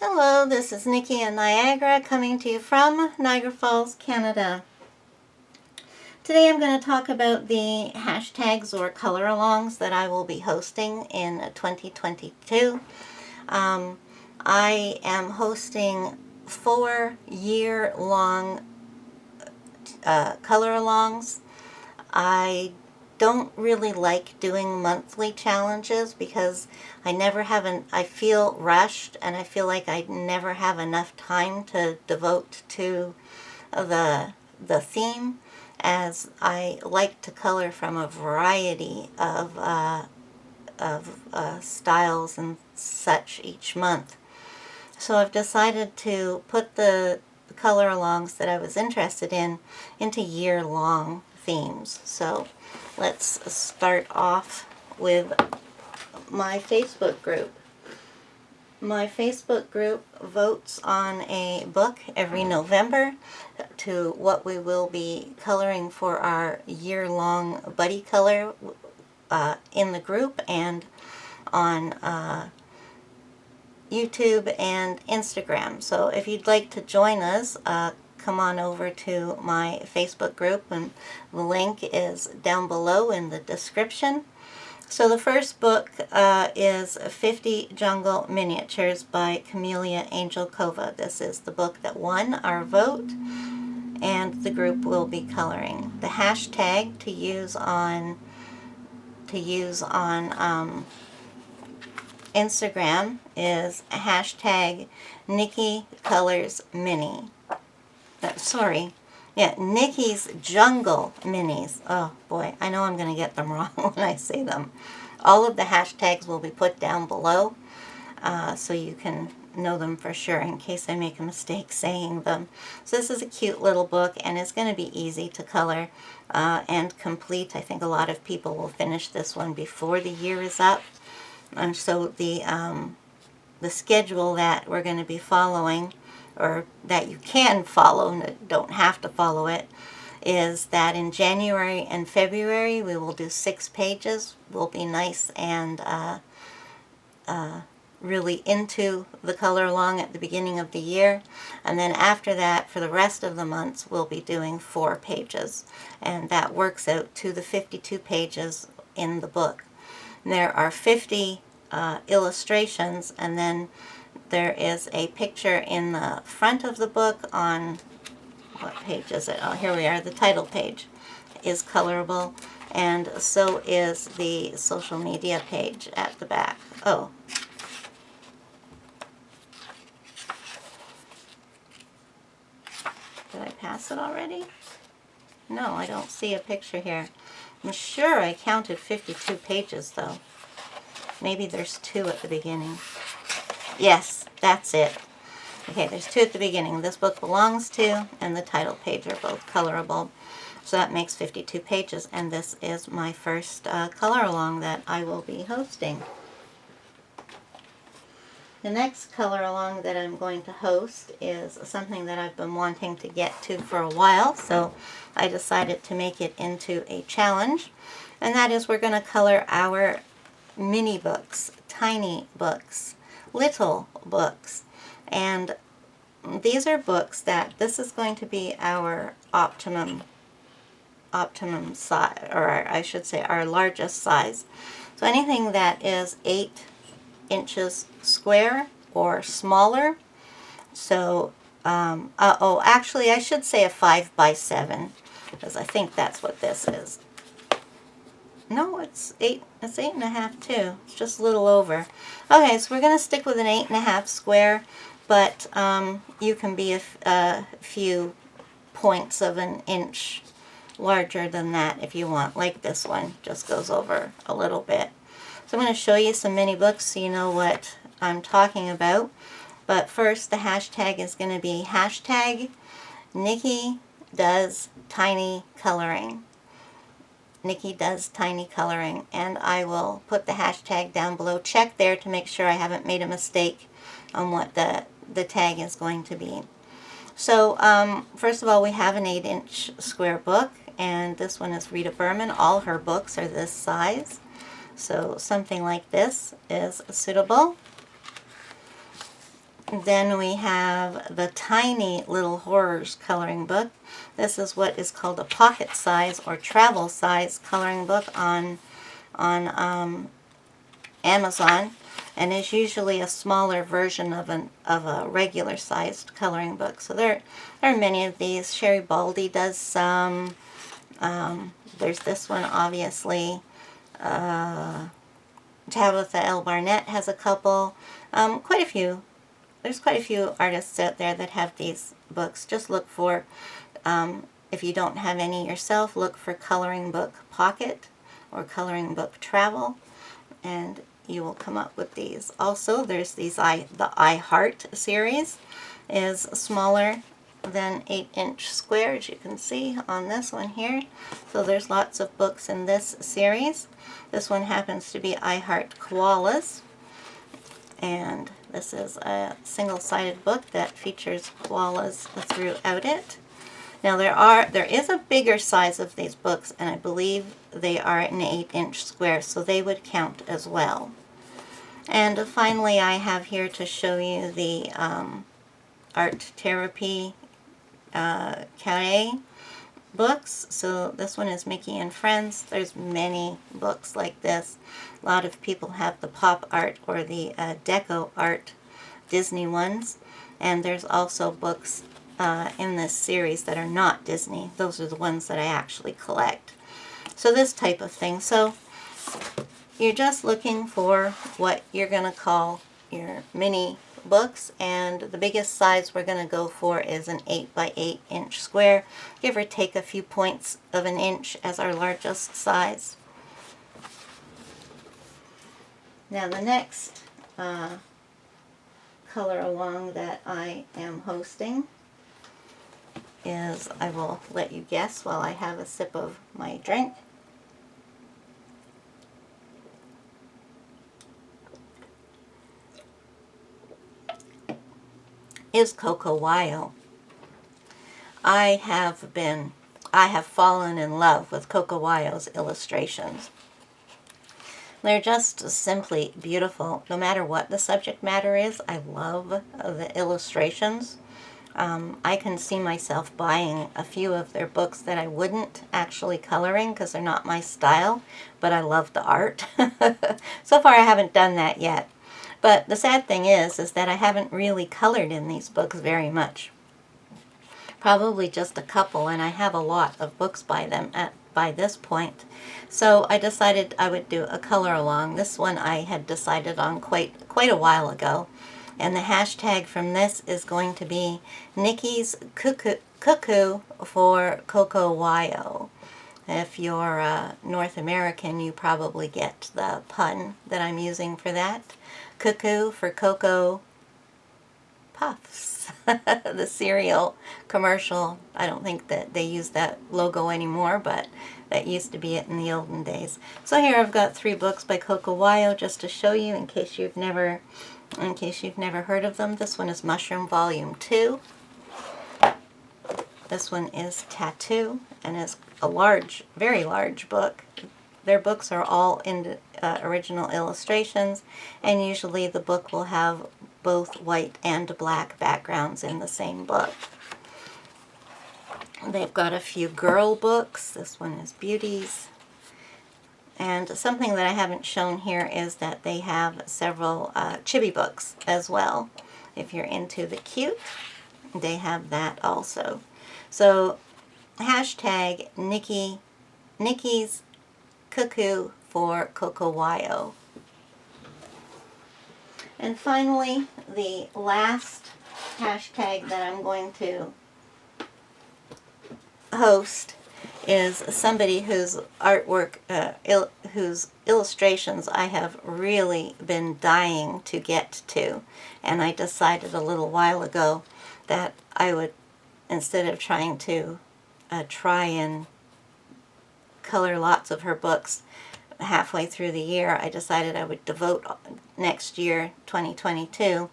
Hello, this is Nikki in Niagara coming to you from Niagara Falls, Canada. Today I'm going to talk about the hashtags or color-alongs that I will be hosting in 2022. I am hosting 4 year-long color-alongs. I don't really like doing monthly challenges because I feel rushed and I feel like I never have enough time to devote to the theme, as I like to color from a variety of styles and such each month. So I've decided to put the color alongs that I was interested in into year-long themes. So let's start off with my Facebook group. My Facebook group votes on a book every November to what we will be coloring for our year-long buddy color in the group and on YouTube and Instagram. So if you'd like to join us, come on over to my Facebook group, and the link is down below in the description. So the first book is 50 Jungle Miniatures by Camellia Angelkova. This is the book that won our vote, and the group will be coloring. The hashtag to use on Instagram is hashtag Nikki Colors Mini. Nikki's Jungle Minis. Oh boy, I know I'm going to get them wrong when I say them. All of the hashtags will be put down below so you can know them for sure in case I make a mistake saying them. So this is a cute little book, and it's going to be easy to color and complete. I think a lot of people will finish this one before the year is up. And so the schedule that we're going to be following, or that you can follow, don't have to follow it, is that in January and February we will do 6 pages. We'll be nice and really into the color along at the beginning of the year, and then after that, for the rest of the months, we'll be doing 4 pages, and that works out to the 52 pages in the book. There are 50 illustrations, and then there is a picture in the front of the book on, what page is it? Oh, here we are. The title page is colorable, and so is the social media page at the back. Oh. Did I pass it already? No, I don't see a picture here. I'm sure I counted 52 pages, though. Maybe there's 2 at the beginning. Yes, that's it. Okay, there's 2 at the beginning. This book belongs to, and the title page are both colorable. So that makes 52 pages, and this is my first color along that I will be hosting. The next color along that I'm going to host is something that I've been wanting to get to for a while, so I decided to make it into a challenge, and that is we're going to color our mini books, tiny books, little books, and these are books that this is going to be our optimum size, or I should say our largest size. So anything that is 8 inches square or smaller. So actually I should say a 5 by 7, because I think that's what this is. No, it's 8. It's 8.5 too. It's just a little over. Okay, so we're going to stick with an 8.5 square, but you can be a few points of an inch larger than that if you want. Like this one, just goes over a little bit. So I'm going to show you some mini books so you know what I'm talking about. But first, the hashtag is going to be hashtag Nikki does tiny coloring. Nikki does tiny coloring, and I will put the hashtag down below. Check there to make sure I haven't made a mistake on what the tag is going to be. So first of all, we have an 8-inch square book, and this one is Rita Berman. All her books are this size, so something like this is suitable. Then we have the Tiny Little Horrors coloring book. This is what is called a pocket size or travel size coloring book on Amazon, and is usually a smaller version of a regular sized coloring book. So there are many of these. Sherry Baldy does some. There's this one, obviously. Tabitha L. Barnett has a couple. Quite a few. There's quite a few artists out there that have these books. Just look for, if you don't have any yourself, look for Coloring Book Pocket or Coloring Book Travel, and you will come up with these. Also, there's these the I Heart series is smaller than 8-inch square, as you can see on this one here. So there's lots of books in this series. This one happens to be I Heart Koalas, and this is a single-sided book that features koalas throughout it. Now there is a bigger size of these books, and I believe they are an 8-inch square, so they would count as well. And finally, I have here to show you the Art Therapy Carré books. So this one is Mickey and Friends. There's many books like this. A lot of people have the pop art or the deco art Disney ones, and there's also books in this series that are not Disney. Those are the ones that I actually collect. So this type of thing. So you're just looking for what you're going to call your mini books, and the biggest size we're going to go for is an 8 by 8-inch square, give or take a few points of an inch as our largest size. Now the next color along that I am hosting is, I will let you guess while I have a sip of my drink, is Coco Wild. I have fallen in love with Coco Wild's illustrations. They're just simply beautiful. No matter what the subject matter is, I love the illustrations. I can see myself buying a few of their books that I wouldn't actually coloring because they're not my style, but I love the art. So far I haven't done that yet. But the sad thing is that I haven't really colored in these books very much. Probably just a couple, and I have a lot of books by them by this point. So I decided I would do a color along. This one I had decided on quite a while ago. And the hashtag from this is going to be Nikki's Cuckoo for Coco Wild. If you're North American, you probably get the pun that I'm using for that. Cuckoo for Cocoa Puffs. The cereal commercial. I don't think that they use that logo anymore, but that used to be it in the olden days. So here I've got 3 books by Coco Wild just to show you in case you've never heard of them. This one is Mushroom Volume 2. This one is Tattoo, and is a large, very large book. Their books are all in original illustrations, and usually the book will have both white and black backgrounds in the same book. They've got a few girl books. This one is Beauties. And something that I haven't shown here is that they have several chibi books as well. If you're into the cute, they have that also. So hashtag Nikki's Cuckoo for Coco Wild. And finally, the last hashtag that I'm going to host is somebody whose artwork, whose illustrations I have really been dying to get to. And I decided a little while ago that I would, instead of trying to try and color lots of her books halfway through the year, I decided I would devote next year, 2022,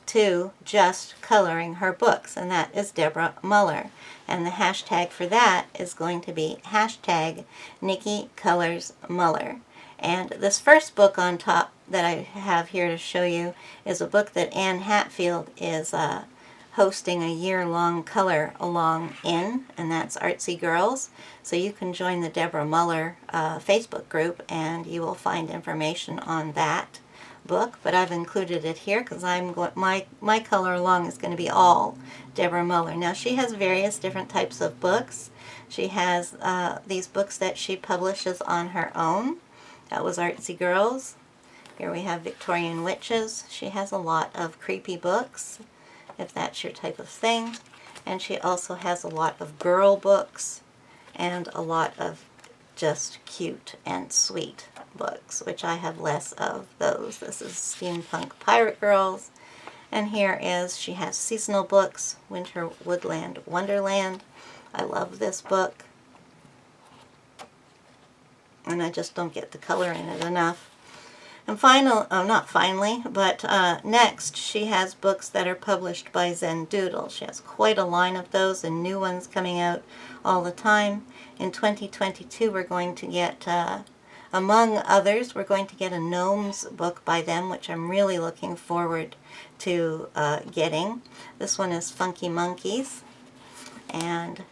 to just coloring her books, and that is Deborah Muller. And the hashtag for that is going to be hashtag Nikki Colors Muller. And this first book on top that I have here to show you is a book that Anne Hatfield is hosting a year-long color along in, and that's Artsy Girls. So you can join the Deborah Muller Facebook group and you will find information on that book, but I've included it here because my color along is going to be all Deborah Muller. Now she has various different types of books. She has these books that she publishes on her own. That was Artsy Girls. Here we have Victorian Witches. She has a lot of creepy books, if that's your type of thing. And she also has a lot of girl books and a lot of just cute and sweet books, which I have less of those. This is Steampunk Pirate Girls. And here is, she has seasonal books, Winter Woodland Wonderland. I love this book. And I just don't get the color in it enough. And next she has books that are published by Zen Doodle. She has quite a line of those and new ones coming out all the time. In 2022 we're going to get, among others, we're going to get a Gnomes book by them, which I'm really looking forward to getting. This one is Funky Monkeys. And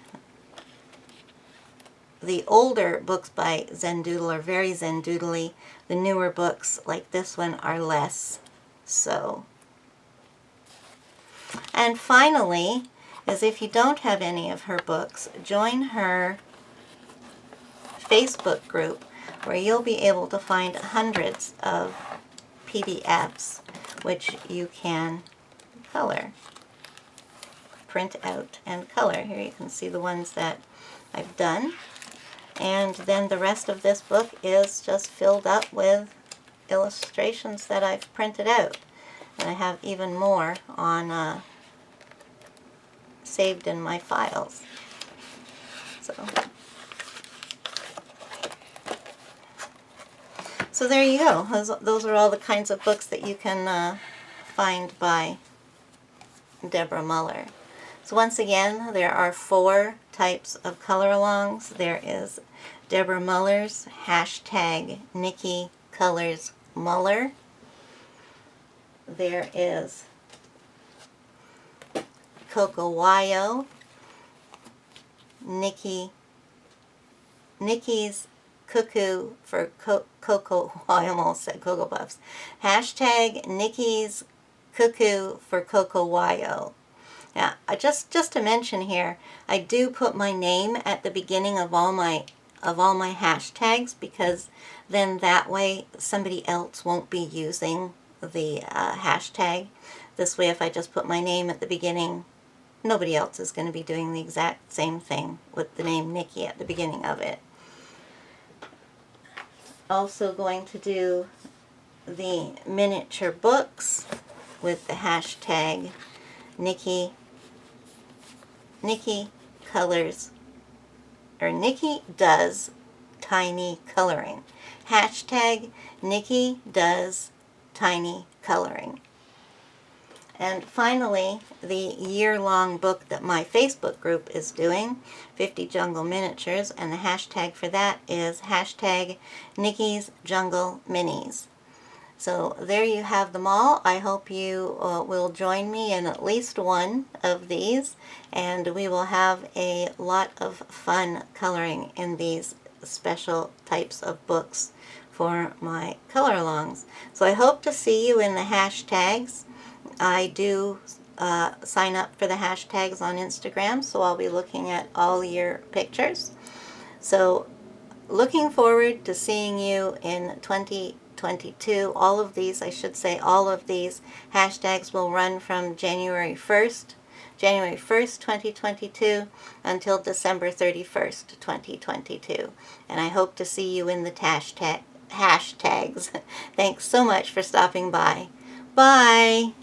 the older books by Zen Doodle are very Zen Doodly. The newer books, like this one, are less so. And finally, is if you don't have any of her books, join her Facebook group where you'll be able to find hundreds of PDFs which you can color, print out and color. Here you can see the ones that I've done. And then the rest of this book is just filled up with illustrations that I've printed out. And I have even more on saved in my files. So there you go. Those are all the kinds of books that you can find by Deborah Muller. So once again, there are 4 types of color-alongs. There is Deborah Muller's hashtag Nikki Colors Muller. There is Coco Wild, Nikki's Cuckoo for Coco, I almost said Cocoa Puffs. Hashtag Nikki's Cuckoo for Coco Wild. Now, just to mention here, I do put my name at the beginning of all my hashtags, because then that way somebody else won't be using the hashtag. This way, if I just put my name at the beginning, nobody else is going to be doing the exact same thing with the name Nikki at the beginning of it. Also going to do the miniature books with the hashtag Nikki Colors, or Nikki Does Tiny Coloring. Hashtag Nikki Does Tiny Coloring. And finally, the year-long book that my Facebook group is doing, 50 Jungle Miniatures, and the hashtag for that is hashtag Nikki's Jungle Minis. So there you have them all. I hope you will join me in at least one of these, and we will have a lot of fun coloring in these special types of books for my color-alongs. So I hope to see you in the hashtags. I do sign up for the hashtags on Instagram, so I'll be looking at all your pictures. So looking forward to seeing you in 2022. All of these hashtags will run from January 1st, 2022 until December 31st, 2022. And I hope to see you in the hashtags. Thanks so much for stopping by. Bye!